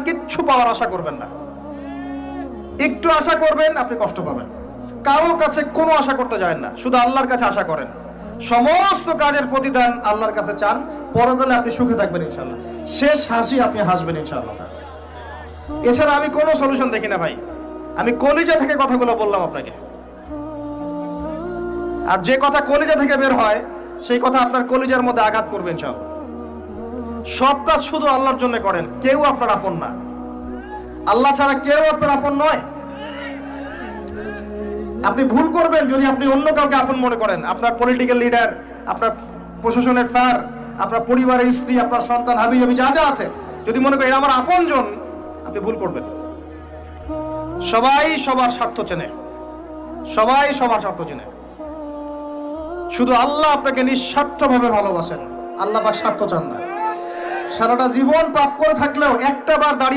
কিচ্ছু পাওয়ার আশা করবেন না। একটু আশা করবেন আপনি কষ্ট পাবেন। কারোর কাছে কোনো আশা করতে যায় না, শুধু আল্লাহর কাছে আশা করেন। সমস্ত কাজের প্রতিদান আল্লাহর কাছে চান, পরকালে আপনি সুখে থাকবেন ইনশাআল্লাহ। শেষ হাসি আপনি হাসবেন ইনশাআল্লাহ। এছাড়া আমি কোনো সলিউশন দেখি না ভাই। আমি কলিজা থেকে কথাগুলো বললাম আপনাকে, আর যে কথা কলিজা থেকে বের হয় সেই কথা আপনার কলিজার মধ্যে আঘাত করবে ইনশাআল্লাহ। সব কাজ শুধু আল্লাহর জন্য করেন, কেউ আপনার আপন না। আল্লাহ ছাড়া কেউ আপনার আপন নয়। আপনি ভুল করবেন যদি আপনি অন্য কাউকে আপন মনে করেন। আপনার পলিটিক্যাল লিডার, আপনার প্রশাসনের স্যার, আপনার পরিবারের স্ত্রী, আপনার সন্তান, হাবি জাবি যা যা আছে, যদি মনে করেন আমার আপনজন, আপনি ভুল করবেন। সবাই সবার স্বার্থ চেনে, সবাই সবার স্বার্থ চেনে। শুধু আল্লাহ আপনাকে নিঃস্বার্থভাবে ভালোবাসেন, আল্লাহ পাক স্বার্থ চান না। সারাটা জীবন পাপ করে থাকলেও একটা বার দাঁড়িয়ে